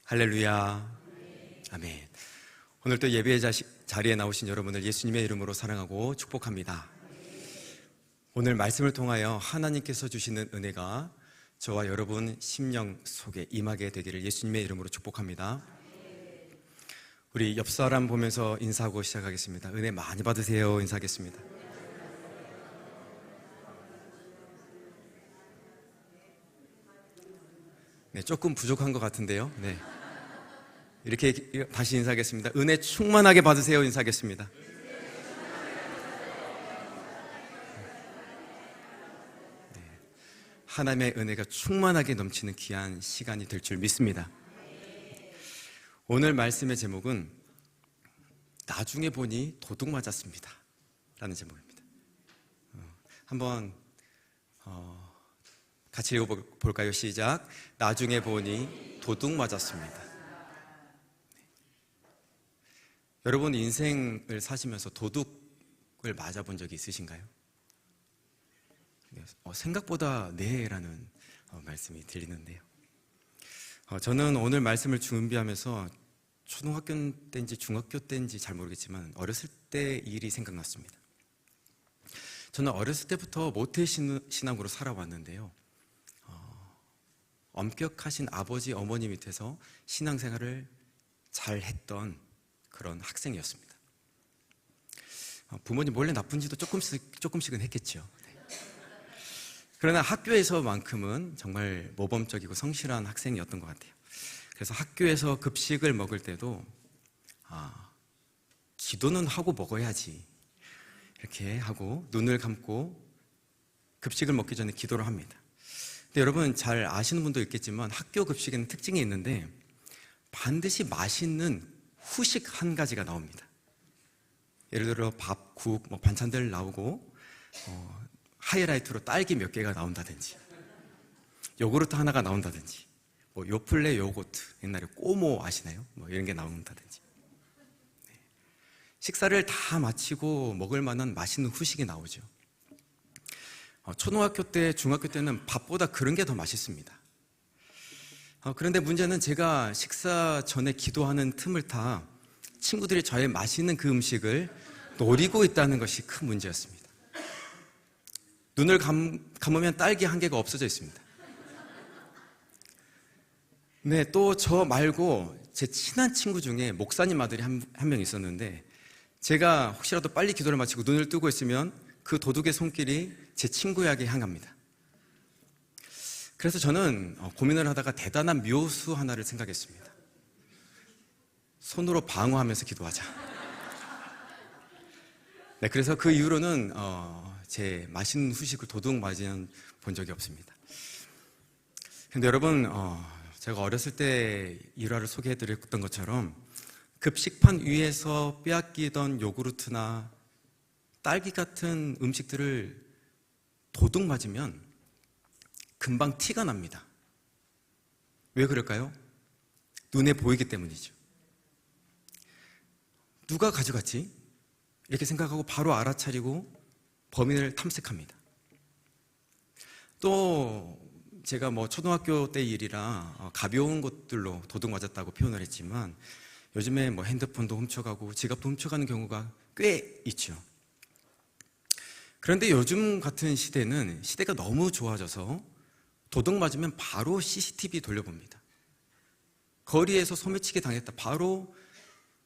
할렐루야. 아멘. 오늘 또 예배의 자리에 나오신 여러분을 예수님의 이름으로 사랑하고 축복합니다. 오늘 말씀을 통하여 하나님께서 주시는 은혜가 저와 여러분 심령 속에 임하게 되기를 예수님의 이름으로 축복합니다. 우리 옆 사람 보면서 인사하고 시작하겠습니다. 은혜 많이 받으세요. 인사하겠습니다. 네, 조금 부족한 것 같은데요. 네. 이렇게 다시 인사하겠습니다. 은혜 충만하게 받으세요. 인사하겠습니다. 네. 하나님의 은혜가 충만하게 넘치는 귀한 시간이 될 줄 믿습니다. 오늘 말씀의 제목은 나중에 보니 도둑 맞았습니다 라는 제목입니다. 한번 같이 읽어볼까요? 시작. 나중에 보니 도둑 맞았습니다. 여러분 인생을 사시면서 도둑을 맞아본 적이 있으신가요? 생각보다 네라는 말씀이 들리는데요. 저는 오늘 말씀을 준비하면서 초등학교 때인지 중학교 때인지 잘 모르겠지만 어렸을 때 일이 생각났습니다. 저는 어렸을 때부터 모태신앙으로 살아왔는데요. 엄격하신 아버지 어머니 밑에서 신앙생활을 잘 했던 그런 학생이었습니다. 부모님 몰래 나쁜 짓도 조금씩은 했겠죠. 그러나 학교에서만큼은 정말 모범적이고 성실한 학생이었던 것 같아요. 그래서 학교에서 급식을 먹을 때도 기도는 하고 먹어야지 이렇게 하고 눈을 감고 급식을 먹기 전에 기도를 합니다. 근데 여러분 잘 아시는 분도 있겠지만 학교 급식에는 특징이 있는데 반드시 맛있는 후식 한 가지가 나옵니다. 예를 들어 밥, 국, 반찬들 나오고 하이라이트로 딸기 몇 개가 나온다든지 요구르트 하나가 나온다든지 요플레 요거트, 옛날에 꼬모 아시나요? 이런 게 나온다든지. 네. 식사를 다 마치고 먹을 만한 맛있는 후식이 나오죠. 초등학교 때, 중학교 때는 밥보다 그런 게 더 맛있습니다. 그런데 문제는 제가 식사 전에 기도하는 틈을 타 친구들이 저의 맛있는 그 음식을 노리고 있다는 것이 큰 문제였습니다. 눈을 감으면 딸기 한 개가 없어져 있습니다. 네, 또 저 말고 제 친한 친구 중에 목사님 아들이 한 명 있었는데 제가 혹시라도 빨리 기도를 마치고 눈을 뜨고 있으면 그 도둑의 손길이 제 친구에게 향합니다. 그래서 저는 고민을 하다가 대단한 묘수 하나를 생각했습니다. 손으로 방어하면서 기도하자. 네, 그래서 그 이후로는 제 맛있는 후식을 도둑 맞은 본 적이 없습니다. 근데 여러분 제가 어렸을 때 일화를 소개해드렸던 것처럼 급식판 위에서 빼앗기던 요구르트나 딸기 같은 음식들을 도둑 맞으면 금방 티가 납니다. 왜 그럴까요? 눈에 보이기 때문이죠. 누가 가져갔지? 이렇게 생각하고 바로 알아차리고 범인을 탐색합니다. 또 제가 초등학교 때 일이라 가벼운 것들로 도둑 맞았다고 표현을 했지만 요즘에 핸드폰도 훔쳐가고 지갑도 훔쳐가는 경우가 꽤 있죠. 그런데 요즘 같은 시대는 시대가 너무 좋아져서 도둑 맞으면 바로 CCTV 돌려봅니다. 거리에서 소매치기 당했다. 바로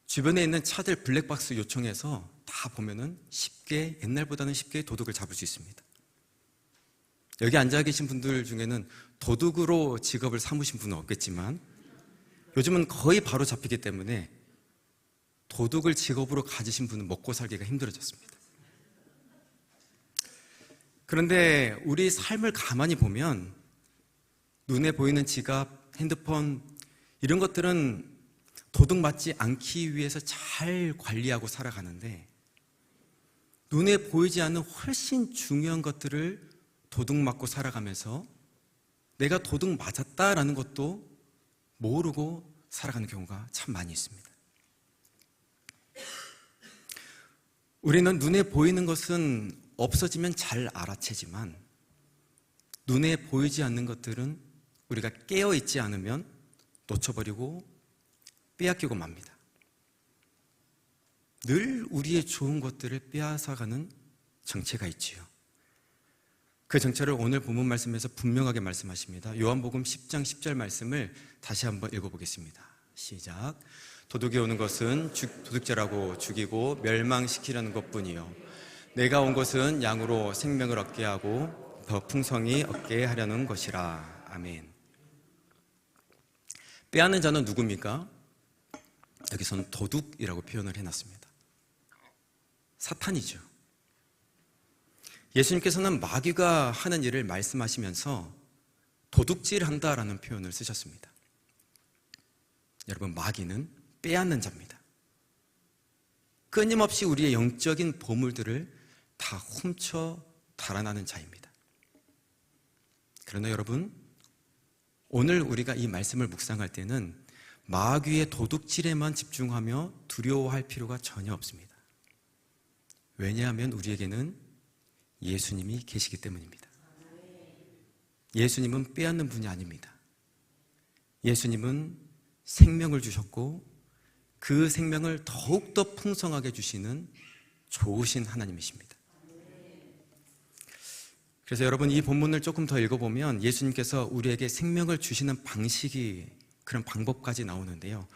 주변에 있는 차들 블랙박스 요청해서 다 보면은 쉽게, 옛날보다는 쉽게 도둑을 잡을 수 있습니다. 여기 앉아 계신 분들 중에는 도둑으로 직업을 삼으신 분은 없겠지만 요즘은 거의 바로 잡히기 때문에 도둑을 직업으로 가지신 분은 먹고 살기가 힘들어졌습니다. 그런데 우리 삶을 가만히 보면 눈에 보이는 지갑, 핸드폰 이런 것들은 도둑 맞지 않기 위해서 잘 관리하고 살아가는데 눈에 보이지 않는 훨씬 중요한 것들을 도둑 맞고 살아가면서 내가 도둑 맞았다라는 것도 모르고 살아가는 경우가 참 많이 있습니다. 우리는 눈에 보이는 것은 없어지면 잘 알아채지만 눈에 보이지 않는 것들은 우리가 깨어있지 않으면 놓쳐버리고 빼앗기고 맙니다. 늘 우리의 좋은 것들을 빼앗아가는 정체가 있지요. 그 정체를 오늘 본문 말씀에서 분명하게 말씀하십니다. 요한복음 10장 10절 말씀을 다시 한번 읽어보겠습니다. 시작. 도둑이 오는 것은 도둑질하고 죽이고 멸망시키려는 것뿐이요 내가 온 것은 양으로 생명을 얻게 하고 더 풍성히 얻게 하려는 것이라. 아멘. 빼앗는 자는 누굽니까? 여기서는 도둑이라고 표현을 해놨습니다. 사탄이죠. 예수님께서는 마귀가 하는 일을 말씀하시면서 도둑질한다라는 표현을 쓰셨습니다. 여러분, 마귀는 빼앗는 자입니다. 끊임없이 우리의 영적인 보물들을 다 훔쳐 달아나는 자입니다. 그러나 여러분, 오늘 우리가 이 말씀을 묵상할 때는 마귀의 도둑질에만 집중하며 두려워할 필요가 전혀 없습니다. 왜냐하면 우리에게는 예수님이 계시기 때문입니다. 예수님은 빼앗는 분이 아닙니다. 예수님은 생명을 주셨고 그 생명을 더욱더 풍성하게 주시는 좋으신 하나님이십니다. 그래서 여러분, 이 본문을 조금 더 읽어보면 예수님께서 우리에게 생명을 주시는 방식이, 그런 방법까지 나오는데요.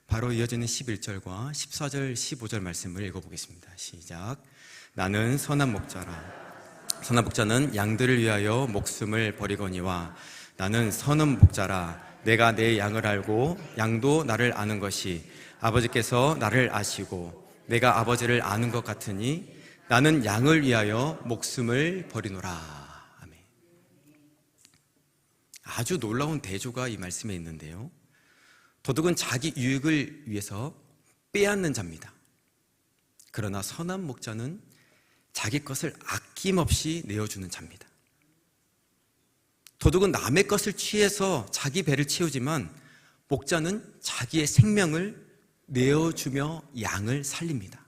바로 이어지는 11절과 14절, 15절 말씀을 읽어보겠습니다. 시작. 나는 선한 목자라. 선한 목자는 양들을 위하여 목숨을 버리거니와 나는 선한 목자라. 내가 내 양을 알고 양도 나를 아는 것이 아버지께서 나를 아시고 내가 아버지를 아는 것 같으니 나는 양을 위하여 목숨을 버리노라. 아멘. 아주 놀라운 대조가 이 말씀에 있는데요. 도둑은 자기 유익을 위해서 빼앗는 자입니다. 그러나 선한 목자는 자기 것을 아낌없이 내어주는 자입니다. 도둑은 남의 것을 취해서 자기 배를 채우지만 목자는 자기의 생명을 내어주며 양을 살립니다.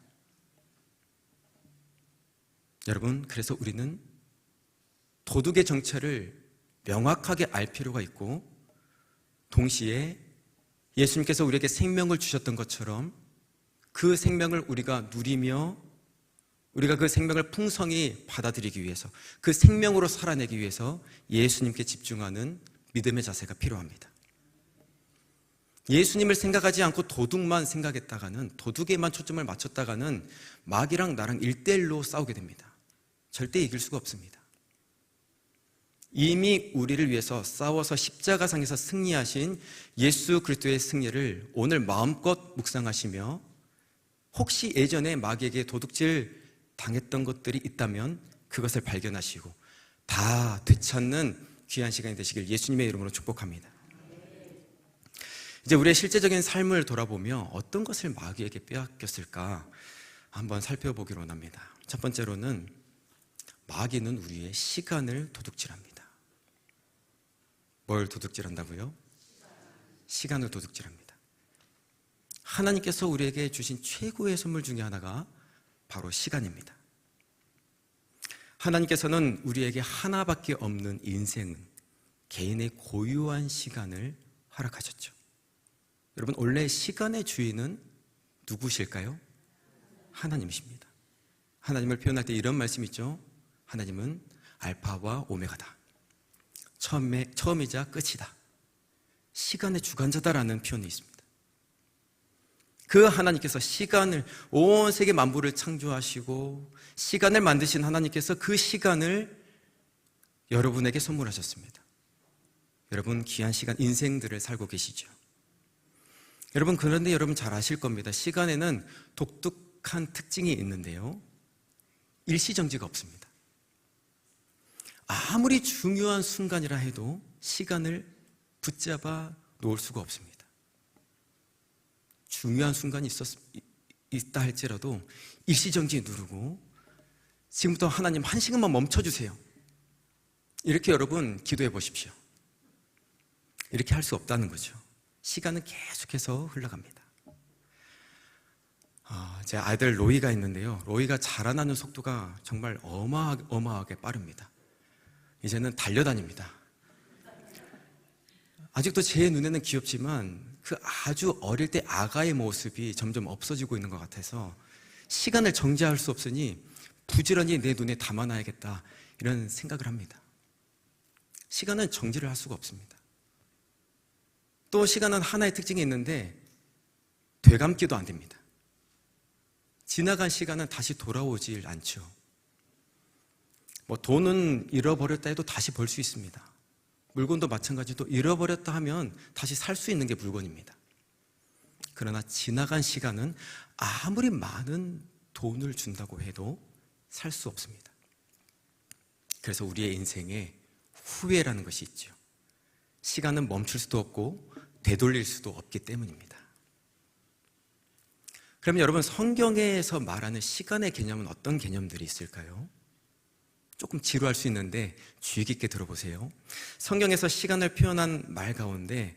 여러분, 그래서 우리는 도둑의 정체를 명확하게 알 필요가 있고 동시에 예수님께서 우리에게 생명을 주셨던 것처럼 그 생명을 우리가 누리며 우리가 그 생명을 풍성히 받아들이기 위해서, 그 생명으로 살아내기 위해서 예수님께 집중하는 믿음의 자세가 필요합니다. 예수님을 생각하지 않고 도둑만 생각했다가는, 도둑에만 초점을 맞췄다가는 마귀랑 나랑 1대1로 싸우게 됩니다. 절대 이길 수가 없습니다. 이미 우리를 위해서 싸워서 십자가상에서 승리하신 예수 그리스도의 승리를 오늘 마음껏 묵상하시며, 혹시 예전에 마귀에게 도둑질 당했던 것들이 있다면 그것을 발견하시고 다 되찾는 귀한 시간이 되시길 예수님의 이름으로 축복합니다. 이제 우리의 실제적인 삶을 돌아보며 어떤 것을 마귀에게 빼앗겼을까 한번 살펴보기로 합니다. 첫 번째로는 마귀는 우리의 시간을 도둑질합니다. 뭘 도둑질한다고요? 시간을 도둑질합니다. 하나님께서 우리에게 주신 최고의 선물 중에 하나가 바로 시간입니다. 하나님께서는 우리에게 하나밖에 없는 인생은 개인의 고유한 시간을 허락하셨죠. 여러분, 원래 시간의 주인은 누구실까요? 하나님이십니다. 하나님을 표현할 때 이런 말씀이 있죠. 하나님은 알파와 오메가다. 처음이자 끝이다. 시간의 주관자다라는 표현이 있습니다. 그 하나님께서 시간을, 온 세계 만물을 창조하시고 시간을 만드신 하나님께서 그 시간을 여러분에게 선물하셨습니다. 여러분, 귀한 시간, 인생들을 살고 계시죠. 여러분, 그런데 여러분 잘 아실 겁니다. 시간에는 독특한 특징이 있는데요, 일시정지가 없습니다. 아무리 중요한 순간이라 해도 시간을 붙잡아 놓을 수가 없습니다. 중요한 순간이 있다 할지라도 일시정지 누르고 지금부터 하나님 1시간만 멈춰주세요, 이렇게 여러분 기도해 보십시오. 이렇게 할 수 없다는 거죠. 시간은 계속해서 흘러갑니다. 제 아들 로이가 있는데요, 로이가 자라나는 속도가 정말 어마어마하게 빠릅니다. 이제는 달려다닙니다. 아직도 제 눈에는 귀엽지만 그 아주 어릴 때 아가의 모습이 점점 없어지고 있는 것 같아서 시간을 정지할 수 없으니 부지런히 내 눈에 담아놔야겠다, 이런 생각을 합니다. 시간은 정지를 할 수가 없습니다. 또 시간은 하나의 특징이 있는데 되감기도 안 됩니다. 지나간 시간은 다시 돌아오질 않죠. 돈은 잃어버렸다 해도 다시 벌 수 있습니다. 물건도 마찬가지로 잃어버렸다 하면 다시 살 수 있는 게 물건입니다. 그러나 지나간 시간은 아무리 많은 돈을 준다고 해도 살 수 없습니다. 그래서 우리의 인생에 후회라는 것이 있죠. 시간은 멈출 수도 없고 되돌릴 수도 없기 때문입니다. 그럼 여러분, 성경에서 말하는 시간의 개념은 어떤 개념들이 있을까요? 조금 지루할 수 있는데 주의 깊게 들어보세요. 성경에서 시간을 표현한 말 가운데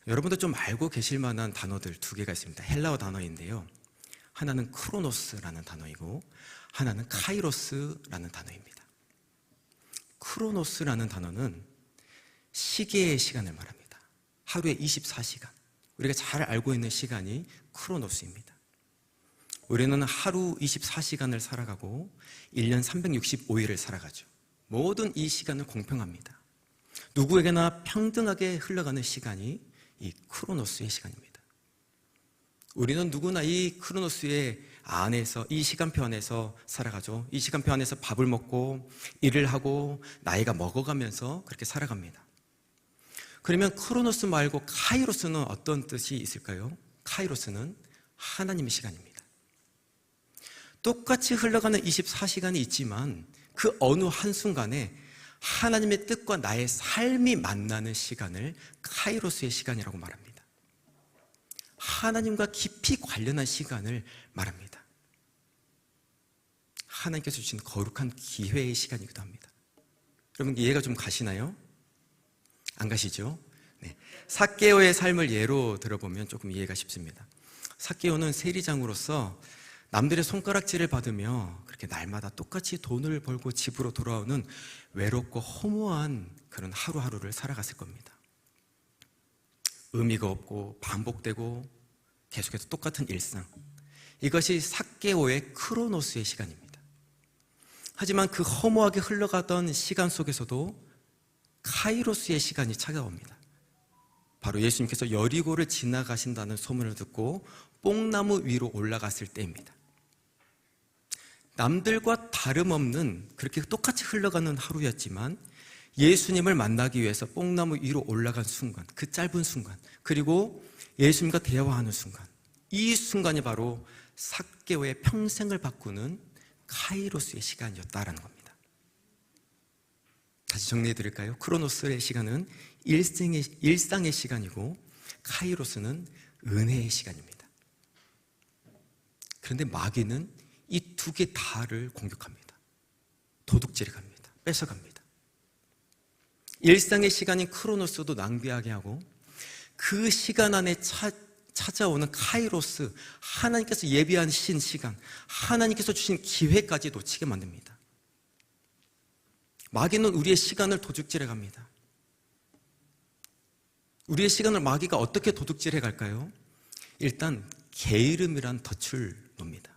여러분도 좀 알고 계실 만한 단어들 두 개가 있습니다. 헬라어 단어인데요, 하나는 크로노스라는 단어이고 하나는 카이로스라는 단어입니다. 크로노스라는 단어는 시계의 시간을 말합니다. 하루에 24시간, 우리가 잘 알고 있는 시간이 크로노스입니다. 우리는 하루 24시간을 살아가고 1년 365일을 살아가죠. 모든 이 시간은 공평합니다. 누구에게나 평등하게 흘러가는 시간이 이 크로노스의 시간입니다. 우리는 누구나 이 크로노스의 안에서, 이 시간표 안에서 살아가죠. 이 시간표 안에서 밥을 먹고 일을 하고 나이가 먹어가면서 그렇게 살아갑니다. 그러면 크로노스 말고 카이로스는 어떤 뜻이 있을까요? 카이로스는 하나님의 시간입니다. 똑같이 흘러가는 24시간이 있지만 그 어느 한순간에 하나님의 뜻과 나의 삶이 만나는 시간을 카이로스의 시간이라고 말합니다. 하나님과 깊이 관련한 시간을 말합니다. 하나님께서 주신 거룩한 기회의 시간이기도 합니다. 여러분, 이해가 좀 가시나요? 안 가시죠? 네. 삭개오의 삶을 예로 들어보면 조금 이해가 쉽습니다. 삭개오는 세리장으로서 남들의 손가락질을 받으며 그렇게 날마다 똑같이 돈을 벌고 집으로 돌아오는 외롭고 허무한 그런 하루하루를 살아갔을 겁니다. 의미가 없고 반복되고 계속해서 똑같은 일상, 이것이 삭개오의 크로노스의 시간입니다. 하지만 그 허무하게 흘러가던 시간 속에서도 카이로스의 시간이 찾아옵니다. 바로 예수님께서 여리고를 지나가신다는 소문을 듣고 뽕나무 위로 올라갔을 때입니다. 남들과 다름없는 그렇게 똑같이 흘러가는 하루였지만 예수님을 만나기 위해서 뽕나무 위로 올라간 순간, 그 짧은 순간, 그리고 예수님과 대화하는 순간, 이 순간이 바로 삭개오의 평생을 바꾸는 카이로스의 시간이었다라는 겁니다. 다시 정리해 드릴까요? 크로노스의 시간은 일상의 시간이고 카이로스는 은혜의 시간입니다. 그런데 마귀는 이 두 개 다를 공격합니다. 도둑질해 갑니다. 뺏어갑니다. 일상의 시간인 크로노스도 낭비하게 하고 그 시간 안에 찾아오는 카이로스, 하나님께서 예비하신 시간, 하나님께서 주신 기회까지 놓치게 만듭니다. 마귀는 우리의 시간을 도둑질해 갑니다. 우리의 시간을 마귀가 어떻게 도둑질해 갈까요? 일단 게으름이란 덫을 놓습니다.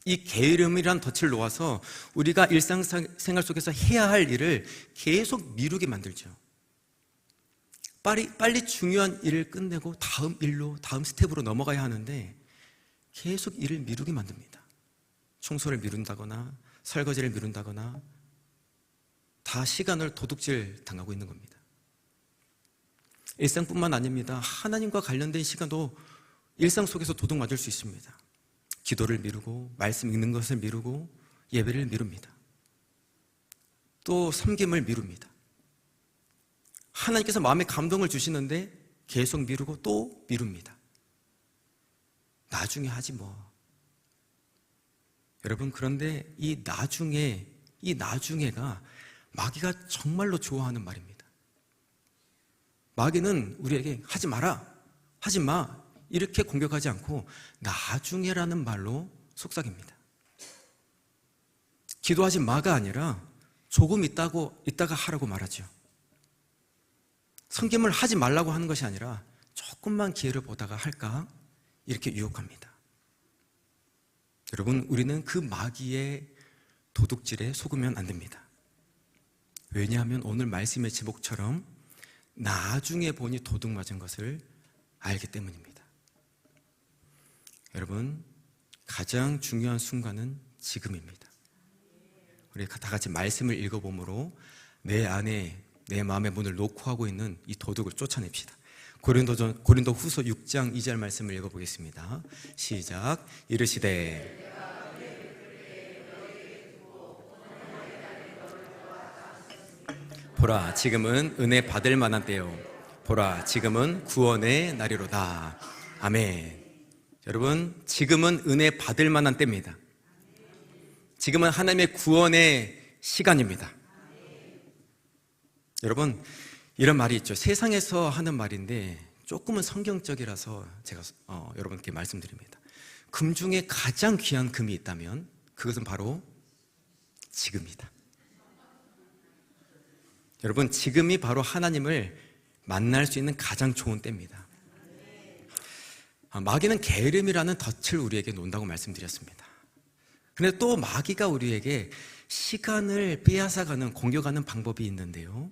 이 게으름이란 덫을 놓아서 우리가 일상생활 속에서 해야 할 일을 계속 미루게 만들죠. 빨리 중요한 일을 끝내고 다음 일로, 다음 스텝으로 넘어가야 하는데 계속 일을 미루게 만듭니다. 청소를 미룬다거나 설거지를 미룬다거나 다 시간을 도둑질 당하고 있는 겁니다. 일상뿐만 아닙니다. 하나님과 관련된 시간도 일상 속에서 도둑 맞을 수 있습니다. 기도를 미루고 말씀 읽는 것을 미루고 예배를 미룹니다. 또 섬김을 미룹니다. 하나님께서 마음에 감동을 주시는데 계속 미루고 또 미룹니다. 나중에 하지 뭐. 여러분, 그런데 이 나중에가 마귀가 정말로 좋아하는 말입니다. 마귀는 우리에게 하지 마라, 하지 마, 이렇게 공격하지 않고 나중에라는 말로 속삭입니다. 기도하지 마가 아니라 조금 있다가 하라고 말하죠. 섬김을 하지 말라고 하는 것이 아니라 조금만 기회를 보다가 할까? 이렇게 유혹합니다. 여러분, 우리는 그 마귀의 도둑질에 속으면 안 됩니다. 왜냐하면 오늘 말씀의 제목처럼 나중에 보니 도둑 맞은 것을 알기 때문입니다. 여러분, 가장 중요한 순간은 지금입니다. 우리 다 같이 말씀을 읽어보므로 내 안에 내 마음의 문을 놓고 하고 있는 이 도둑을 쫓아냅시다. 고린도 후서 6장 2절 말씀을 읽어보겠습니다. 시작. 이르시되 보라, 지금은 은혜 받을 만한 때요, 보라, 지금은 구원의 날이로다. 아멘. 여러분, 지금은 은혜 받을 만한 때입니다. 지금은 하나님의 구원의 시간입니다. 여러분, 이런 말이 있죠. 세상에서 하는 말인데 조금은 성경적이라서 제가 여러분께 말씀드립니다. 금 중에 가장 귀한 금이 있다면 그것은 바로 지금이다. 여러분, 지금이 바로 하나님을 만날 수 있는 가장 좋은 때입니다. 마귀는 게으름이라는 덫을 우리에게 놓는다고 말씀드렸습니다. 그런데 또 마귀가 우리에게 시간을 빼앗아가는, 공격하는 방법이 있는데요,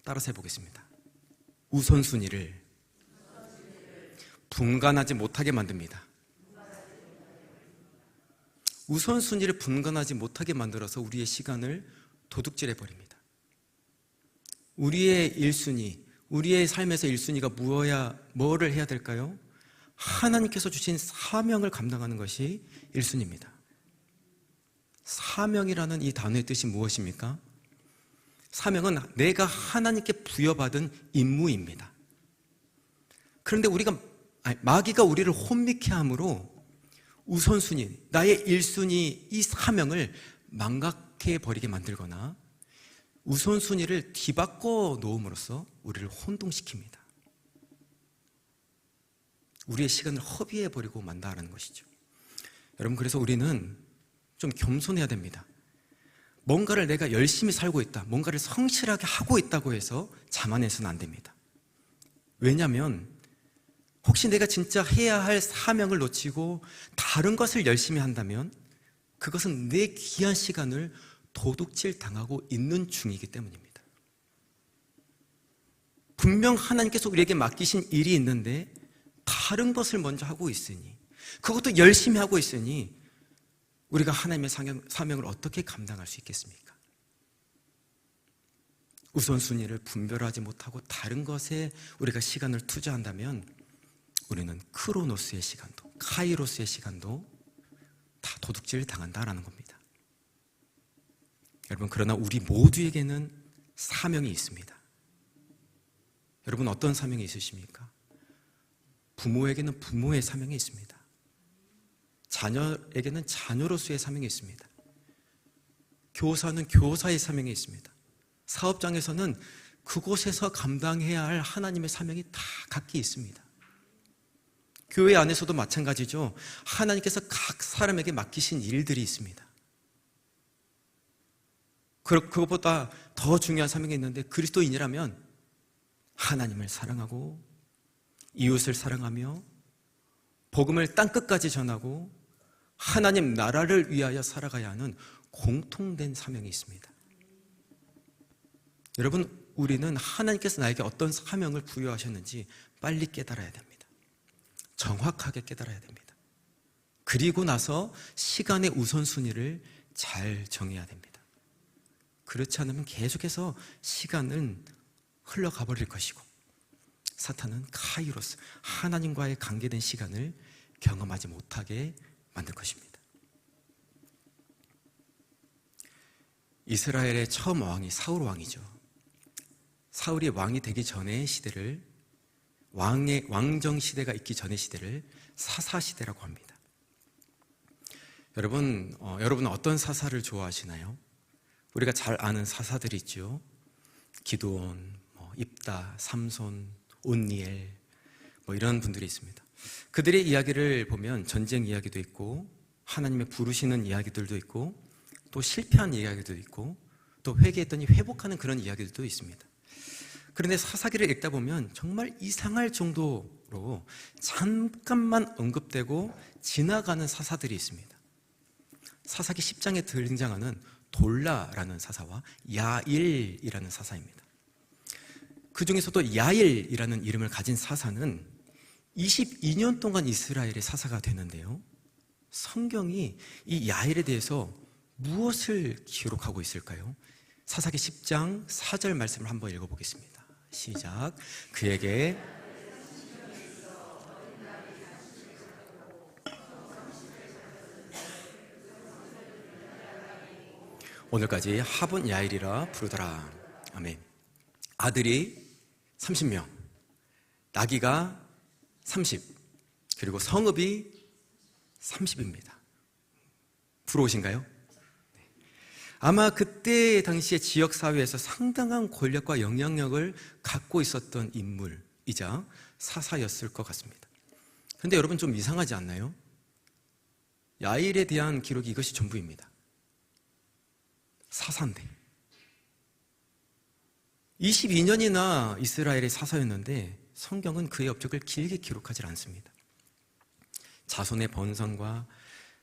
따라서 해보겠습니다. 우선순위를 분간하지 못하게 만듭니다. 우선순위를 분간하지 못하게 만들어서 우리의 시간을 도둑질해버립니다. 우리의 1순위, 우리의 삶에서 1순위가 뭐를 해야 될까요? 하나님께서 주신 사명을 감당하는 것이 1순위입니다. 사명이라는 이 단어의 뜻이 무엇입니까? 사명은 내가 하나님께 부여받은 임무입니다. 그런데 마귀가 우리를 혼미케 함으로 우선순위, 나의 1순위 이 사명을 망각해버리게 만들거나 우선순위를 뒤바꿔 놓음으로써 우리를 혼동시킵니다. 우리의 시간을 허비해버리고 만다라는 것이죠. 여러분, 그래서 우리는 좀 겸손해야 됩니다. 뭔가를 내가 열심히 살고 있다, 뭔가를 성실하게 하고 있다고 해서 자만해서는 안 됩니다. 왜냐하면 혹시 내가 진짜 해야 할 사명을 놓치고 다른 것을 열심히 한다면 그것은 내 귀한 시간을 도둑질 당하고 있는 중이기 때문입니다. 분명 하나님께서 우리에게 맡기신 일이 있는데 다른 것을 먼저 하고 있으니, 그것도 열심히 하고 있으니 우리가 하나님의 사명을 어떻게 감당할 수 있겠습니까? 우선순위를 분별하지 못하고 다른 것에 우리가 시간을 투자한다면 우리는 크로노스의 시간도, 카이로스의 시간도 다 도둑질 당한다라는 겁니다. 여러분, 그러나 우리 모두에게는 사명이 있습니다. 여러분, 어떤 사명이 있으십니까? 부모에게는 부모의 사명이 있습니다. 자녀에게는 자녀로서의 사명이 있습니다. 교사는 교사의 사명이 있습니다. 사업장에서는 그곳에서 감당해야 할 하나님의 사명이 다 각기 있습니다. 교회 안에서도 마찬가지죠. 하나님께서 각 사람에게 맡기신 일들이 있습니다. 그것보다 더 중요한 사명이 있는데, 그리스도인이라면 하나님을 사랑하고 이웃을 사랑하며 복음을 땅끝까지 전하고 하나님 나라를 위하여 살아가야 하는 공통된 사명이 있습니다. 여러분, 우리는 하나님께서 나에게 어떤 사명을 부여하셨는지 빨리 깨달아야 됩니다. 정확하게 깨달아야 됩니다. 그리고 나서 시간의 우선순위를 잘 정해야 됩니다. 그렇지 않으면 계속해서 시간은 흘러가 버릴 것이고 사탄은 카이로스, 하나님과의 관계된 시간을 경험하지 못하게 만들 것입니다. 이스라엘의 처음 왕이 사울 왕이죠. 사울이 왕이 되기 전의 시대를, 왕정 시대가 있기 전의 시대를 사사 시대라고 합니다. 여러분은 어떤 사사를 좋아하시나요? 우리가 잘 아는 사사들이 있죠. 기드온, 입다, 삼손, 온니엘, 이런 분들이 있습니다. 그들의 이야기를 보면 전쟁 이야기도 있고 하나님의 부르시는 이야기들도 있고 또 실패한 이야기도 있고 또 회개했더니 회복하는 그런 이야기들도 있습니다. 그런데 사사기를 읽다 보면 정말 이상할 정도로 잠깐만 언급되고 지나가는 사사들이 있습니다. 사사기 10장에 등장하는 돌라라는 사사와 야일이라는 사사입니다. 그 중에서도 야일이라는 이름을 가진 사사는 22년 동안 이스라엘의 사사가 되는데요, 성경이 이 야일에 대해서 무엇을 기록하고 있을까요? 사사기 10장 4절 말씀을 한번 읽어보겠습니다. 시작. 그에게 오늘까지 하본 야일이라 부르더라. 아멘. 아들이 30명, 나귀가 30, 그리고 성읍이 30입니다. 부러우신가요? 아마 그때 당시의 지역사회에서 상당한 권력과 영향력을 갖고 있었던 인물이자 사사였을 것 같습니다. 그런데 여러분 좀 이상하지 않나요? 야일에 대한 기록이 이것이 전부입니다. 사사인데 22년이나 이스라엘의 사사였는데 성경은 그의 업적을 길게 기록하지 않습니다. 자손의 번성과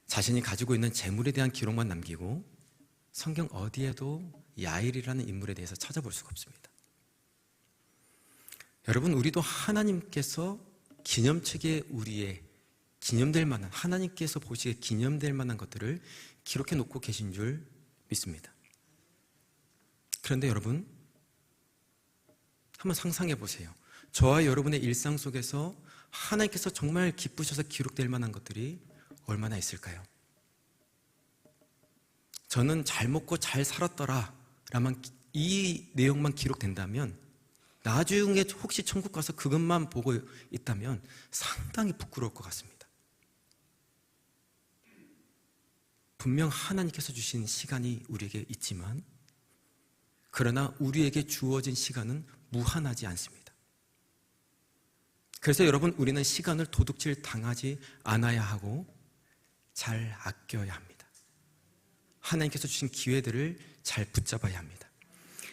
자신이 가지고 있는 재물에 대한 기록만 남기고 성경 어디에도 야일이라는 인물에 대해서 찾아볼 수가 없습니다. 여러분, 우리도 하나님께서 기념책에 우리의 기념될 만한, 하나님께서 보시기에 기념될 만한 것들을 기록해 놓고 계신 줄 믿습니다. 그런데 여러분, 한번 상상해 보세요. 저와 여러분의 일상 속에서 하나님께서 정말 기쁘셔서 기록될 만한 것들이 얼마나 있을까요? 저는 잘 먹고 잘 살았더라 라만, 이 내용만 기록된다면, 나중에 혹시 천국 가서 그것만 보고 있다면 상당히 부끄러울 것 같습니다. 분명 하나님께서 주신 시간이 우리에게 있지만, 그러나 우리에게 주어진 시간은 무한하지 않습니다. 그래서 여러분, 우리는 시간을 도둑질 당하지 않아야 하고 잘 아껴야 합니다. 하나님께서 주신 기회들을 잘 붙잡아야 합니다.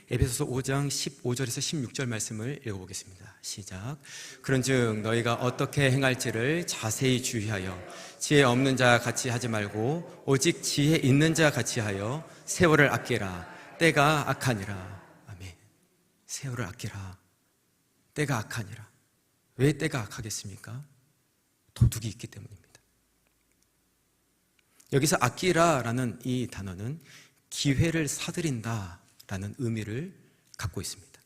에베소서 5장 15절에서 16절 말씀을 읽어보겠습니다. 시작. 그런즉 너희가 어떻게 행할지를 자세히 주의하여 지혜 없는 자 같이 하지 말고 오직 지혜 있는 자 같이 하여 세월을 아끼라. 때가 악하니라. 아멘. 세월을 아끼라. 때가 악하니라. 왜 때가 악하겠습니까? 도둑이 있기 때문입니다. 여기서 아끼라라는 이 단어는 기회를 사들인다라는 의미를 갖고 있습니다.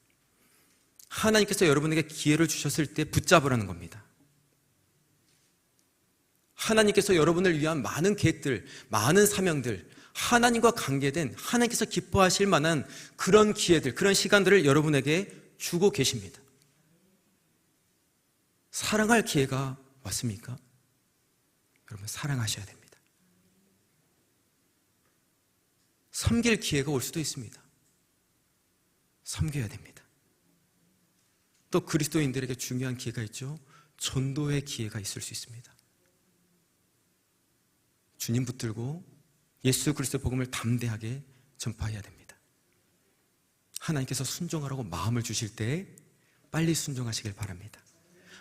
하나님께서 여러분에게 기회를 주셨을 때 붙잡으라는 겁니다. 하나님께서 여러분을 위한 많은 계획들, 많은 사명들, 하나님과 관계된, 하나님께서 기뻐하실 만한 그런 기회들, 그런 시간들을 여러분에게 주고 계십니다. 사랑할 기회가 왔습니까? 여러분, 사랑하셔야 됩니다. 섬길 기회가 올 수도 있습니다. 섬겨야 됩니다. 또 그리스도인들에게 중요한 기회가 있죠. 전도의 기회가 있을 수 있습니다. 주님 붙들고 예수 그리스도의 복음을 담대하게 전파해야 됩니다. 하나님께서 순종하라고 마음을 주실 때 빨리 순종하시길 바랍니다.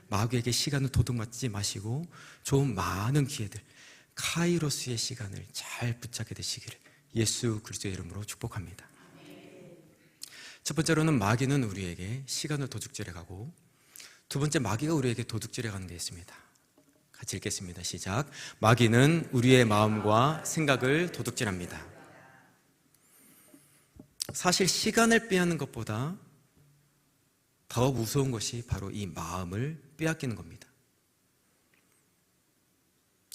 마귀에게 시간을 도둑맞지 마시고 좋은 많은 기회들, 카이로스의 시간을 잘 붙잡게 되시기를 예수 그리스도의 이름으로 축복합니다. 첫 번째로는 마귀는 우리에게 시간을 도둑질해가고, 두 번째, 마귀가 우리에게 도둑질해가는 게 있습니다. 같이 읽겠습니다. 시작. 마귀는 우리의 마음과 생각을 도둑질합니다. 사실 시간을 빼앗는 것보다 더 무서운 것이 바로 이 마음을 빼앗기는 겁니다.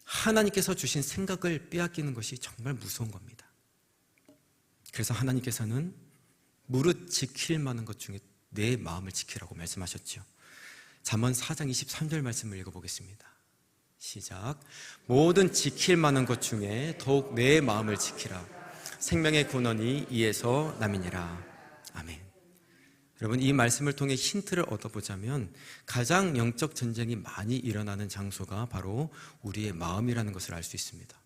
하나님께서 주신 생각을 빼앗기는 것이 정말 무서운 겁니다. 그래서 하나님께서는 무릇 지킬 만한 것 중에 내 마음을 지키라고 말씀하셨죠. 잠언 4장 23절 말씀을 읽어보겠습니다. 시작. 모든 지킬 만한 것 중에 더욱 내 마음을 지키라. 생명의 근원이 이에서 남이니라. 아멘. 여러분, 이 말씀을 통해 힌트를 얻어보자면 가장 영적 전쟁이 많이 일어나는 장소가 바로 우리의 마음이라는 것을 알 수 있습니다.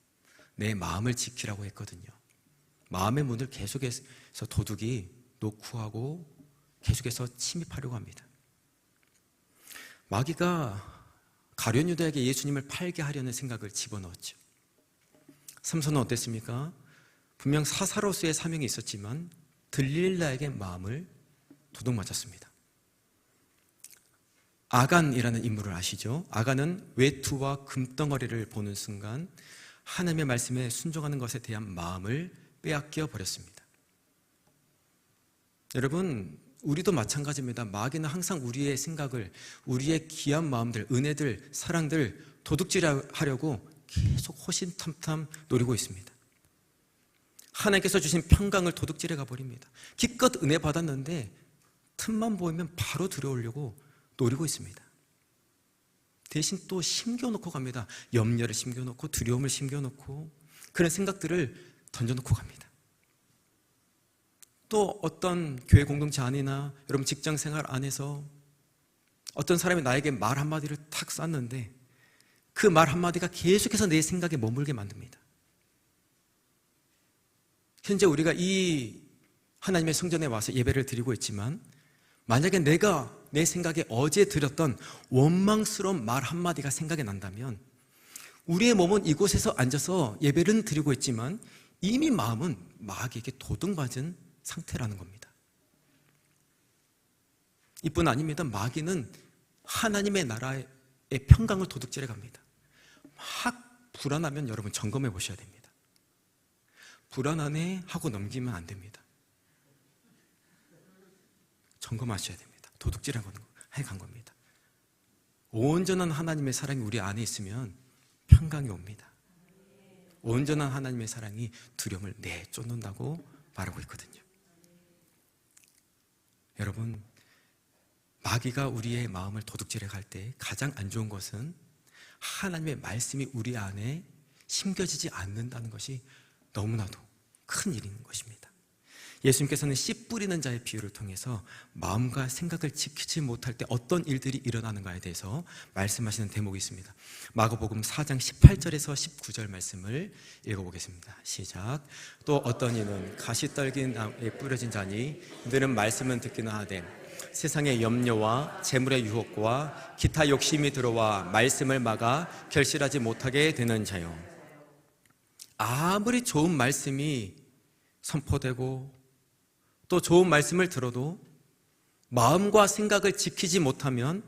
내 마음을 지키라고 했거든요. 마음의 문을 계속해서 도둑이 노크하고 계속해서 침입하려고 합니다. 마귀가 가룟 유다에게 예수님을 팔게 하려는 생각을 집어넣었죠. 삼손은 어땠습니까? 분명 사사로스의 사명이 있었지만 들릴라에게 마음을 도둑맞았습니다. 아간이라는 인물을 아시죠? 아간은 외투와 금덩어리를 보는 순간 하나님의 말씀에 순종하는 것에 대한 마음을 빼앗겨 버렸습니다. 여러분, 우리도 마찬가지입니다. 마귀는 항상 우리의 생각을, 우리의 귀한 마음들, 은혜들, 사랑들 도둑질하려고 계속 호신탐탐 노리고 있습니다. 하나님께서 주신 평강을 도둑질해 가버립니다. 기껏 은혜 받았는데 틈만 보이면 바로 들어오려고 노리고 있습니다. 대신 또 심겨놓고 갑니다. 염려를 심겨놓고 두려움을 심겨놓고 그런 생각들을 던져놓고 갑니다. 또 어떤 교회 공동체 안이나 여러분 직장 생활 안에서 어떤 사람이 나에게 말 한마디를 탁 쐈는데 그 말 한마디가 계속해서 내 생각에 머물게 만듭니다. 현재 우리가 이 하나님의 성전에 와서 예배를 드리고 있지만 만약에 내가 내 생각에 어제 드렸던 원망스러운 말 한마디가 생각이 난다면 우리의 몸은 이곳에서 앉아서 예배를 드리고 있지만 이미 마음은 마귀에게 도둑맞은 상태라는 겁니다. 이뿐 아닙니다. 마귀는 하나님의 나라의 평강을 도둑질해 갑니다. 막 불안하면 여러분 점검해 보셔야 됩니다. 불안하네 하고 넘기면 안 됩니다. 점검하셔야 됩니다. 도둑질해 간 겁니다. 온전한 하나님의 사랑이 우리 안에 있으면 평강이 옵니다. 온전한 하나님의 사랑이 두려움을 내쫓는다고 말하고 있거든요. 여러분, 마귀가 우리의 마음을 도둑질해 갈 때 가장 안 좋은 것은 하나님의 말씀이 우리 안에 심겨지지 않는다는 것이 너무나도 큰 일인 것입니다. 예수님께서는 씨 뿌리는 자의 비유를 통해서 마음과 생각을 지키지 못할 때 어떤 일들이 일어나는가에 대해서 말씀하시는 대목이 있습니다. 마가복음 4장 18절에서 19절 말씀을 읽어보겠습니다. 시작. 또 어떤 이는 가시 떨긴 나무에 뿌려진 자니 이들은 말씀은 듣기는 하되 세상의 염려와 재물의 유혹과 기타 욕심이 들어와 말씀을 막아 결실하지 못하게 되는 자요. 아무리 좋은 말씀이 선포되고 또 좋은 말씀을 들어도 마음과 생각을 지키지 못하면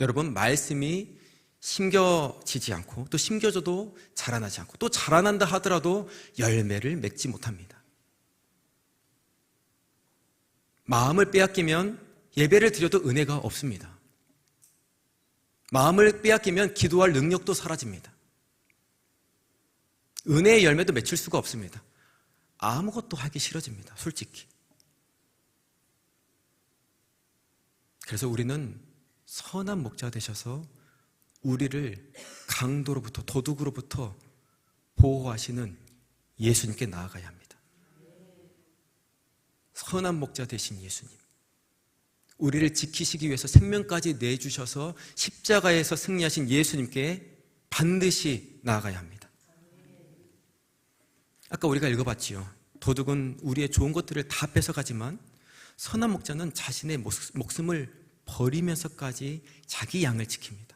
여러분 말씀이 심겨지지 않고 또 심겨져도 자라나지 않고 또 자라난다 하더라도 열매를 맺지 못합니다. 마음을 빼앗기면 예배를 드려도 은혜가 없습니다. 마음을 빼앗기면 기도할 능력도 사라집니다. 은혜의 열매도 맺힐 수가 없습니다. 아무것도 하기 싫어집니다. 솔직히. 그래서 우리는 선한 목자 되셔서 우리를 강도로부터 도둑으로부터 보호하시는 예수님께 나아가야 합니다. 선한 목자 되신 예수님, 우리를 지키시기 위해서 생명까지 내주셔서 십자가에서 승리하신 예수님께 반드시 나아가야 합니다. 아까 우리가 읽어봤지요. 도둑은 우리의 좋은 것들을 다 뺏어가지만 선한 목자는 자신의 목숨을 버리면서까지 자기 양을 지킵니다.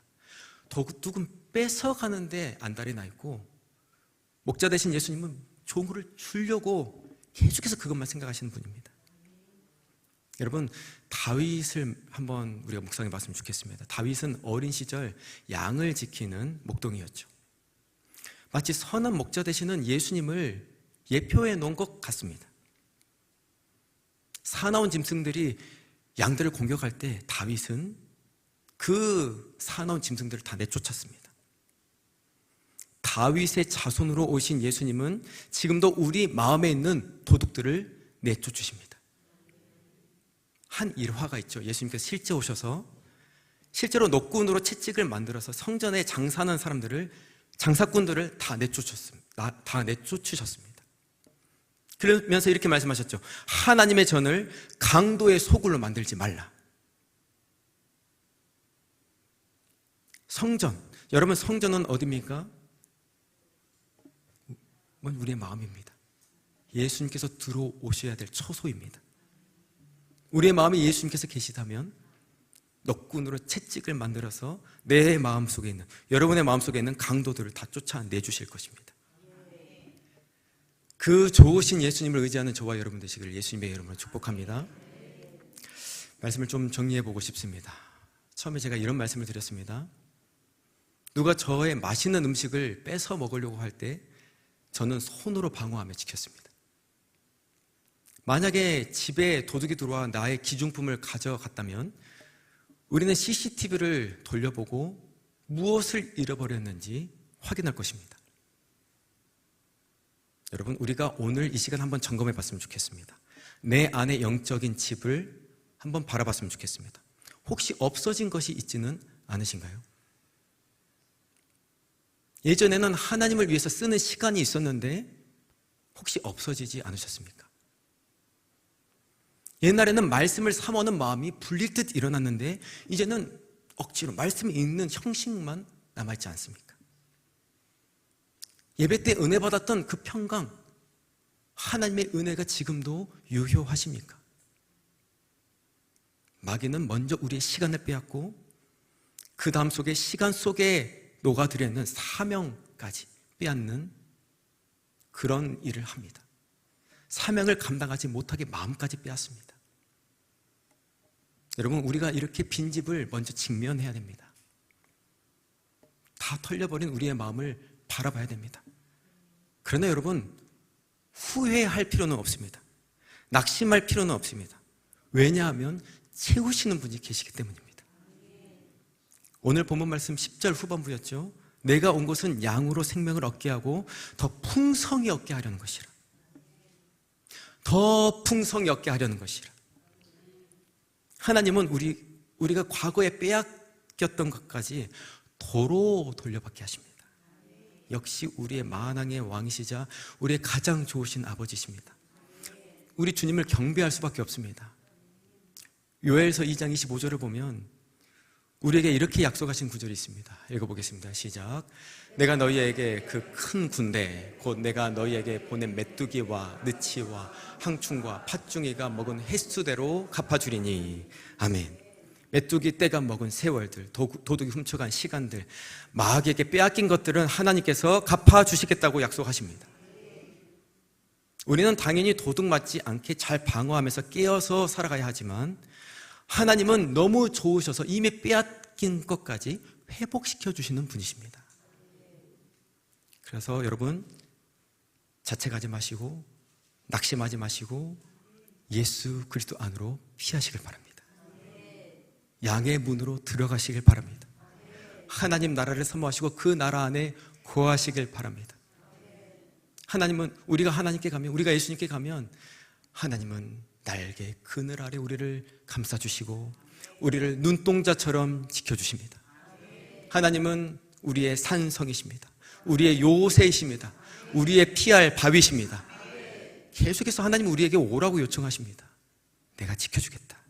도둑은 뺏어가는데 안달이 나 있고 목자 되신 예수님은 좋은 것을 주려고 계속해서 그것만 생각하시는 분입니다. 여러분, 다윗을 한번 우리가 묵상해 봤으면 좋겠습니다. 다윗은 어린 시절 양을 지키는 목동이었죠. 마치 선한 목자 되시는 예수님을 예표해 놓은 것 같습니다. 사나운 짐승들이 양들을 공격할 때 다윗은 그 사나운 짐승들을 다 내쫓았습니다. 다윗의 자손으로 오신 예수님은 지금도 우리 마음에 있는 도둑들을 내쫓으십니다. 한 일화가 있죠. 예수님께서 실제 오셔서 실제로 노끈으로 채찍을 만들어서 성전에 장사하는 사람들을, 장사꾼들을 다 내쫓으셨습니다. 그러면서 이렇게 말씀하셨죠. 하나님의 전을 강도의 소굴로 만들지 말라. 성전, 여러분 성전은 어디입니까? 우리의 마음입니다. 예수님께서 들어오셔야 될 처소입니다. 우리의 마음에 예수님께서 계시다면 넉군으로 채찍을 만들어서 내 마음속에 있는, 여러분의 마음속에 있는 강도들을 다 쫓아내주실 것입니다. 그 좋으신 예수님을 의지하는 저와 여러분 되시기를 예수님의 이름으로 축복합니다. 말씀을 좀 정리해 보고 싶습니다. 처음에 제가 이런 말씀을 드렸습니다. 누가 저의 맛있는 음식을 뺏어 먹으려고 할 때 저는 손으로 방어하며 지켰습니다. 만약에 집에 도둑이 들어와 나의 기중품을 가져갔다면 우리는 CCTV를 돌려보고 무엇을 잃어버렸는지 확인할 것입니다. 여러분, 우리가 오늘 이 시간 한번 점검해 봤으면 좋겠습니다. 내 안의 영적인 집을 한번 바라봤으면 좋겠습니다. 혹시 없어진 것이 있지는 않으신가요? 예전에는 하나님을 위해서 쓰는 시간이 있었는데 혹시 없어지지 않으셨습니까? 옛날에는 말씀을 사모하는 마음이 불릴 듯 일어났는데 이제는 억지로 말씀이 읽는 형식만 남아있지 않습니까? 예배 때 은혜 받았던 그 평강, 하나님의 은혜가 지금도 유효하십니까? 마귀는 먼저 우리의 시간을 빼앗고 그 다음 속에 시간 속에 녹아들려는 사명까지 빼앗는 그런 일을 합니다. 사명을 감당하지 못하게 마음까지 빼앗습니다. 여러분, 우리가 이렇게 빈집을 먼저 직면해야 됩니다. 다 털려버린 우리의 마음을 바라봐야 됩니다. 그러나 여러분, 후회할 필요는 없습니다. 낙심할 필요는 없습니다. 왜냐하면 채우시는 분이 계시기 때문입니다. 오늘 본문 말씀 10절 후반부였죠. 내가 온 것은 양으로 생명을 얻게 하고 더 풍성히 얻게 하려는 것이라. 더 풍성히 얻게 하려는 것이라. 하나님은 우리가 과거에 빼앗겼던 것까지 도로 돌려받게 하십니다. 역시 우리의 만왕의 왕이시자 우리의 가장 좋으신 아버지십니다. 우리 주님을 경배할 수밖에 없습니다. 요엘서 2장 25절을 보면 우리에게 이렇게 약속하신 구절이 있습니다. 읽어보겠습니다. 시작. 내가 너희에게 그 큰 군대 곧 내가 너희에게 보낸 메뚜기와 느치와 항충과 팥중이가 먹은 횟수대로 갚아주리니. 아멘. 메뚜기 떼가 먹은 세월들, 도둑이 훔쳐간 시간들, 마귀에게 빼앗긴 것들은 하나님께서 갚아주시겠다고 약속하십니다. 우리는 당연히 도둑 맞지 않게 잘 방어하면서 깨어서 살아가야 하지만 하나님은 너무 좋으셔서 이미 빼앗긴 것까지 회복시켜 주시는 분이십니다. 그래서 여러분, 자책하지 마시고 낙심하지 마시고 예수 그리스도 안으로 피하시길 바랍니다. 양의 문으로 들어가시길 바랍니다. 하나님 나라를 사모하시고 그 나라 안에 거하시길 바랍니다. 하나님은 우리가 하나님께 가면, 우리가 예수님께 가면 하나님은 날개 그늘 아래 우리를 감싸주시고 우리를 눈동자처럼 지켜주십니다. 하나님은 우리의 산성이십니다. 우리의 요새이십니다. 우리의 피할 바위십니다. 계속해서 하나님은 우리에게 오라고 요청하십니다. 내가 지켜주겠다.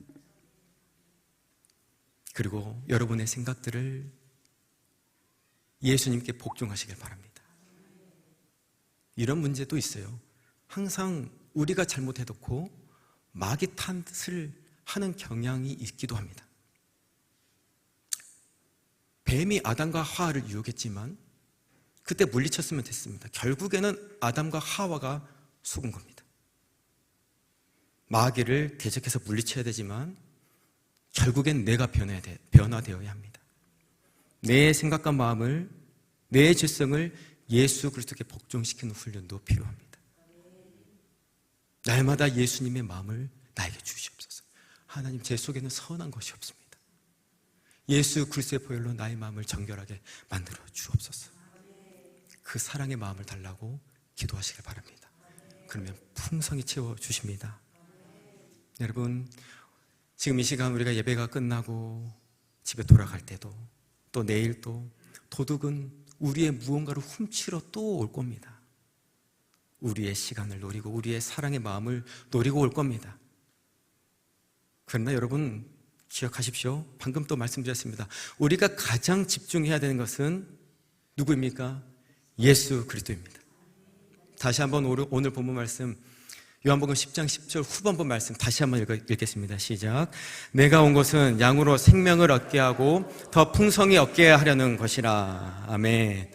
그리고 여러분의 생각들을 예수님께 복종하시길 바랍니다. 이런 문제도 있어요. 항상 우리가 잘못해놓고 마귀 탓을 하는 경향이 있기도 합니다. 뱀이 아담과 하와를 유혹했지만 그때 물리쳤으면 됐습니다. 결국에는 아담과 하와가 속은 겁니다. 마귀를 대적해서 물리쳐야 되지만 결국엔 내가 변화되어야 합니다. 내 생각과 마음을, 내 죄성을 예수 그리스도께 복종시키는 훈련도 필요합니다. 날마다 예수님의 마음을 나에게 주시옵소서. 하나님, 제 속에는 선한 것이 없습니다. 예수 그리스도의 보혈로 나의 마음을 정결하게 만들어 주옵소서. 그 사랑의 마음을 달라고 기도하시길 바랍니다. 그러면 풍성히 채워주십니다. 여러분, 지금 이 시간 우리가 예배가 끝나고 집에 돌아갈 때도 또 내일 또 도둑은 우리의 무언가를 훔치러 또 올 겁니다. 우리의 시간을 노리고 우리의 사랑의 마음을 노리고 올 겁니다. 그러나 여러분 기억하십시오. 방금 또 말씀드렸습니다. 우리가 가장 집중해야 되는 것은 누구입니까? 예수 그리스도입니다. 다시 한번 오늘 본문 말씀 요한복음 10장 10절 후반부 말씀 다시 한번 읽겠습니다. 시작. 내가 온 것은 양으로 생명을 얻게 하고 더 풍성히 얻게 하려는 것이라. 아멘.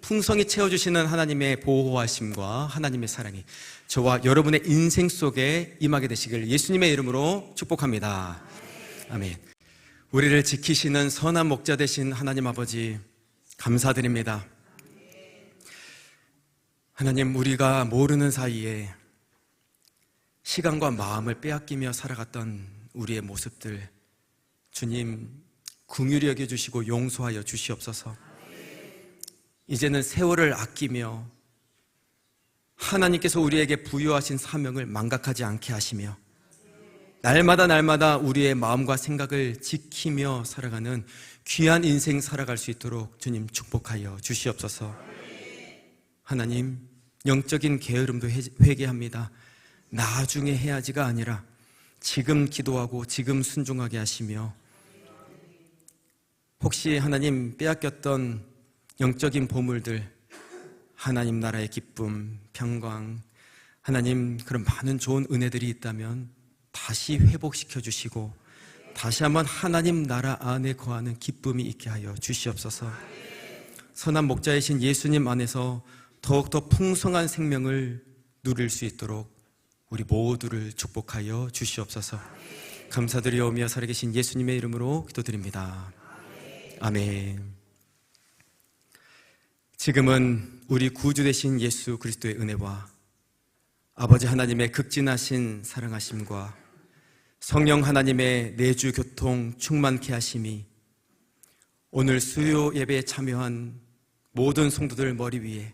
풍성히 채워주시는 하나님의 보호하심과 하나님의 사랑이 저와 여러분의 인생 속에 임하게 되시길 예수님의 이름으로 축복합니다. 아멘. 우리를 지키시는 선한 목자 되신 하나님 아버지 감사드립니다. 하나님, 우리가 모르는 사이에 시간과 마음을 빼앗기며 살아갔던 우리의 모습들, 주님 긍휼히 여겨주시고 용서하여 주시옵소서. 이제는 세월을 아끼며 하나님께서 우리에게 부여하신 사명을 망각하지 않게 하시며 날마다 우리의 마음과 생각을 지키며 살아가는 귀한 인생 살아갈 수 있도록 주님 축복하여 주시옵소서. 하나님, 영적인 게으름도 회개합니다. 나중에 해야지가 아니라 지금 기도하고 지금 순종하게 하시며, 혹시 하나님 빼앗겼던 영적인 보물들, 하나님 나라의 기쁨, 평강, 하나님 그런 많은 좋은 은혜들이 있다면 다시 회복시켜 주시고 다시 한번 하나님 나라 안에 거하는 기쁨이 있게 하여 주시옵소서. 선한 목자이신 예수님 안에서 더욱더 풍성한 생명을 누릴 수 있도록 우리 모두를 축복하여 주시옵소서. 감사드리오며 살아계신 예수님의 이름으로 기도드립니다. 아멘. 지금은 우리 구주 되신 예수 그리스도의 은혜와 아버지 하나님의 극진하신 사랑하심과 성령 하나님의 내주 교통 충만케 하심이 오늘 수요 예배에 참여한 모든 성도들 머리 위에,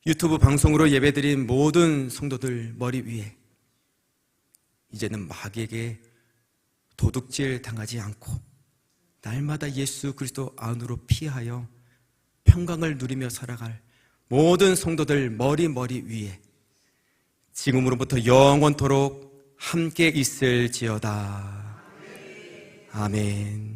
유튜브 방송으로 예배드린 모든 성도들 머리 위에 이제는 마귀에게 도둑질 당하지 않고 날마다 예수 그리스도 안으로 피하여 평강을 누리며 살아갈 모든 성도들 머리 위에 지금으로부터 영원토록 함께 있을지어다. 아멘.